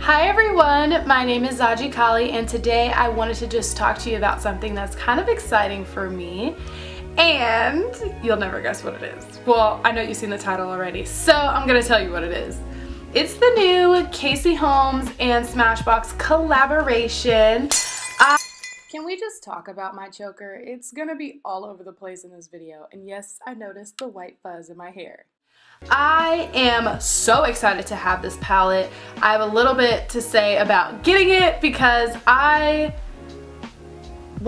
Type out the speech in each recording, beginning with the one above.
Hi everyone, my name is Zaji-Kali and today I wanted to just talk to you about something that's kind of exciting for me and you'll never guess what it is. Well, I know you've seen the title already, so I'm gonna tell you what it is. It's the new Holmes and Smashbox collaboration. Can we just talk about my choker? It's gonna be all over the place in this video, and yes, I noticed the white fuzz in my hair. I am so excited to have this palette. I have a little bit to say about getting it because well,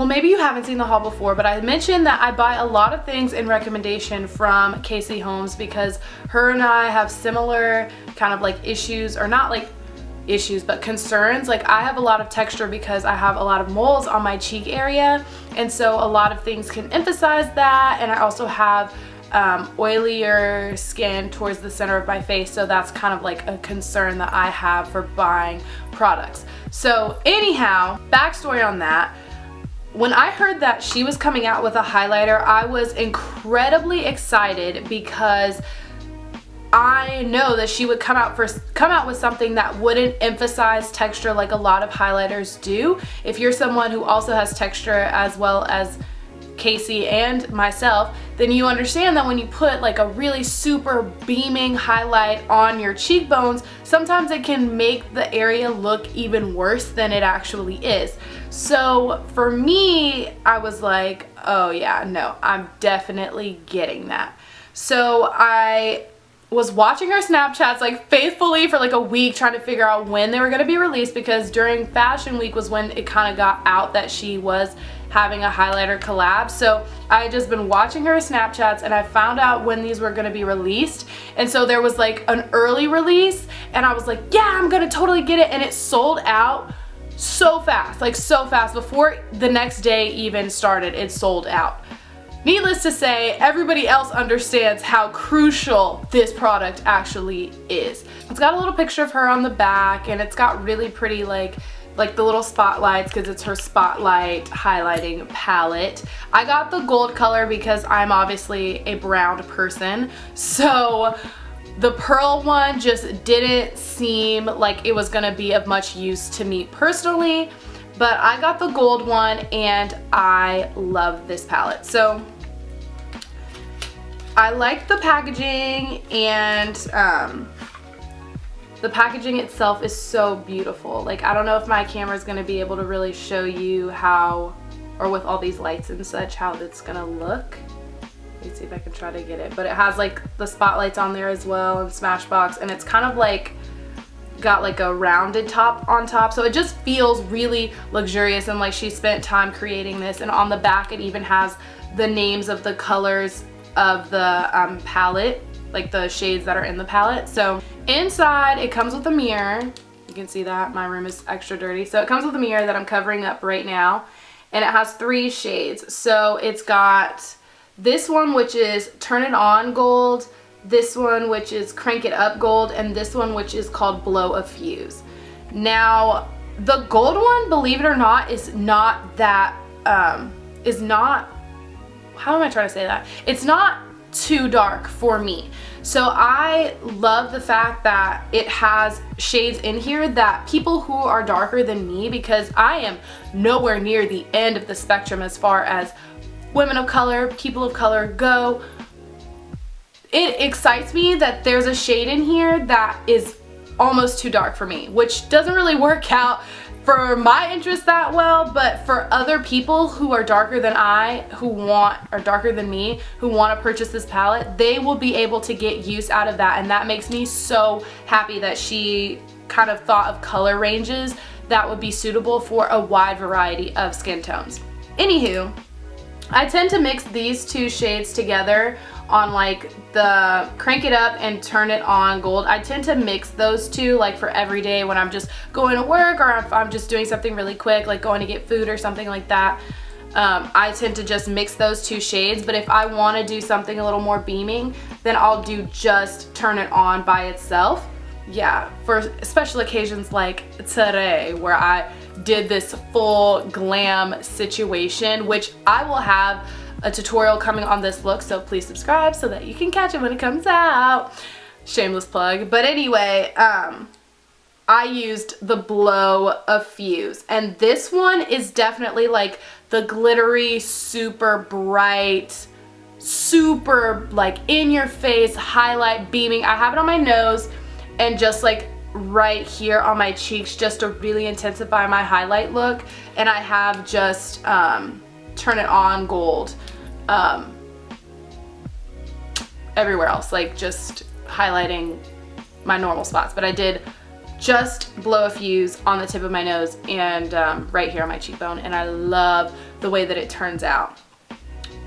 maybe you haven't seen the haul before, but I mentioned that I buy a lot of things in recommendation from Holmes because her and I have similar kind of like issues, or not like issues, but concerns. Like I have a lot of texture because I have a lot of moles on my cheek area, and so a lot of things can emphasize that, and I also have oilier skin towards the center of my face, so that's kind of like a concern that I have for buying products. So anyhow, backstory on that. When I heard that she was coming out with a highlighter, I was incredibly excited because I know that she would come out with something that wouldn't emphasize texture like a lot of highlighters do. If you're someone who also has texture as well as Casey and myself, then you understand that when you put like a really super beaming highlight on your cheekbones, sometimes it can make the area look even worse than it actually is. So for me, I was like, oh yeah, no, I'm definitely getting that. So I was watching her Snapchats like faithfully for like a week, trying to figure out when they were going to be released, because during Fashion Week was when it kind of got out that she was having a highlighter collab. So I had just been watching her Snapchats and I found out when these were going to be released, and so there was like an early release and I was like, yeah, I'm gonna totally get it, and it sold out so fast, like so fast. Before the next day even started, it sold out. Needless to say, everybody else understands how crucial this product actually is. It's got a little picture of her on the back, and it's got really pretty like the little spotlights because it's her spotlight highlighting palette. I got the gold color because I'm obviously a brown person, so the pearl one just didn't seem like it was gonna be of much use to me personally, but I got the gold one and I love this palette. So I like the packaging, and the packaging itself is so beautiful. Like I don't know if my camera is going to be able to really show you how, or with all these lights and such, how it's going to look. Let me see if I can try to get it. But it has like the spotlights on there as well, and Smashbox, and it's kind of like got like a rounded top on top, so it just feels really luxurious and like she spent time creating this. And on the back it even has the names of the colors of the palette, like the shades that are in the palette. So inside it comes with a mirror. You can see that my room is extra dirty, so it comes with a mirror that I'm covering up right now, and it has 3 shades. So it's got this one, which is Turn It On Gold, this one which is Crank It Up Gold, and this one which is called Blow a Fuse. Now the gold one, believe it or not, is not that how am I trying to say that? It's not too dark for me. So I love the fact that it has shades in here that people who are darker than me, because I am nowhere near the end of the spectrum as far as women of color, people of color go. It excites me that there's a shade in here that is almost too dark for me, which doesn't really work out for my interest that well, but for other people who are darker than darker than me, who want to purchase this palette, they will be able to get use out of that, and that makes me so happy that she kind of thought of color ranges that would be suitable for a wide variety of skin tones. Anywho, I tend to mix these 2 shades together on like the Crank It Up and Turn It On Gold. I tend to mix those 2 like for every day when I'm just going to work, or if I'm just doing something really quick like going to get food or something like that. I tend to just mix those 2 shades, but if I want to do something a little more beaming, then I'll do just Turn It On by itself. Yeah, for special occasions like today where I did this full glam situation, which I will have a tutorial coming on this look, so please subscribe so that you can catch it when it comes out. Shameless plug. But anyway, I used the Blow Fuse, and this one is definitely like the glittery, super bright, super like in your face highlight beaming. I have it on my nose and just like right here on my cheeks just to really intensify my highlight look, and I have just Turn It On Gold everywhere else, like just highlighting my normal spots, but I did just Blow Fuse on the tip of my nose and right here on my cheekbone, and I love the way that it turns out.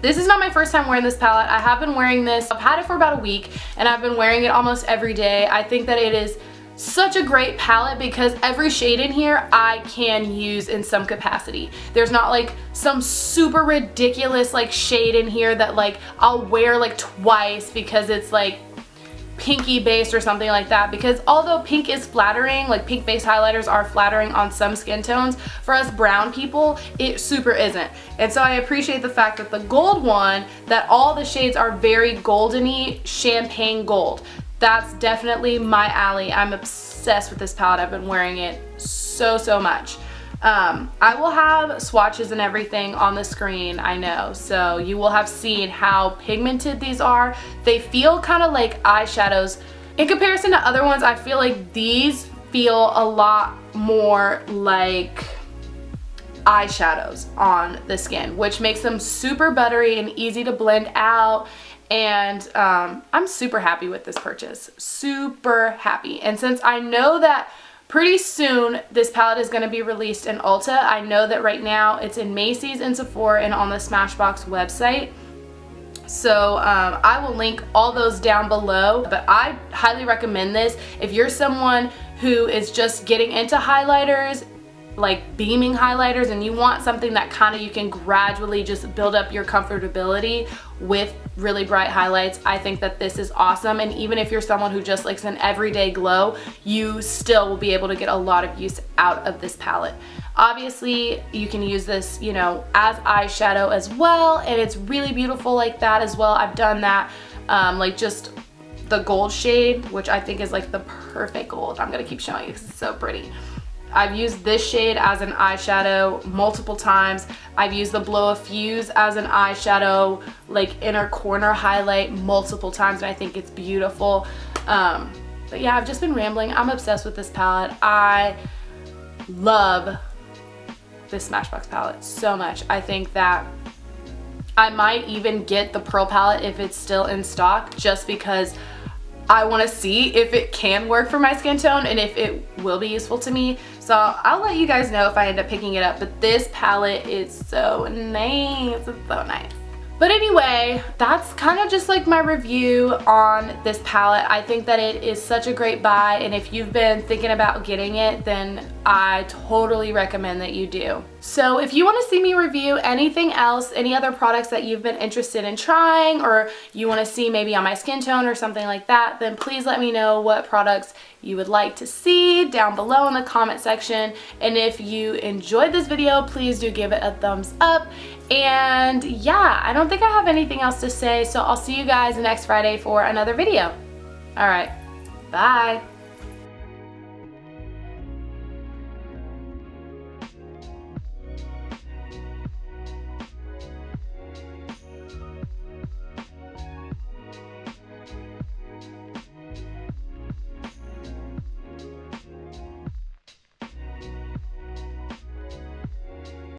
This is not my first time wearing this palette. I have been wearing this, I've had it for about a week, and I've been wearing it almost every day. I think that it is such a great palette because every shade in here I can use in some capacity. There's not like some super ridiculous like shade in here that like I'll wear like twice because it's like pinky based or something like that, because although pink is flattering, like pink base highlighters are flattering on some skin tones, for us brown people it super isn't. And so I appreciate the fact that the gold one, that all the shades are very goldeny, champagne gold. That's definitely my alley. I'm obsessed with this palette. I've been wearing it so much. I will have swatches and everything on the screen, I know, so you will have seen how pigmented these are. They feel kind of like eyeshadows. In comparison to other ones, I feel like these feel a lot more like eyeshadows on the skin, which makes them super buttery and easy to blend out. And I'm super happy with this purchase, super happy. And since I know that pretty soon this palette is going to be released in Ulta, I know that right now it's in Macy's and Sephora and on the Smashbox website. So I will link all those down below, but I highly recommend this if you're someone who is just getting into highlighters, like beaming highlighters, and you want something that kind of you can gradually just build up your comfortability with really bright highlights. I think that this is awesome, and even if you're someone who just likes an everyday glow, you still will be able to get a lot of use out of this palette. Obviously you can use this, you know, as eyeshadow as well, and it's really beautiful like that as well. I've done that, like just the gold shade, which I think is like the perfect gold. I'm gonna keep showing you because it's so pretty. I've used this shade as an eyeshadow multiple times. I've used the Blow Fuse as an eyeshadow, like inner corner highlight multiple times, and I think it's beautiful. But yeah, I've just been rambling. I'm obsessed with this palette. I love this Smashbox palette so much. I think that I might even get the Pearl palette if it's still in stock, just because I want to see if it can work for my skin tone and if it will be useful to me. So I'll let you guys know if I end up picking it up, but this palette is so nice. It's so nice. But anyway, that's kind of just like my review on this palette. I think that it is such a great buy, and if you've been thinking about getting it, then I totally recommend that you do. So if you want to see me review anything else, any other products that you've been interested in trying, or you want to see maybe on my skin tone or something like that, then please let me know what products you would like to see down below in the comment section. And if you enjoyed this video, please do give it a thumbs up. And yeah, I don't think I have anything else to say, so I'll see you guys next Friday for another video. All right, bye.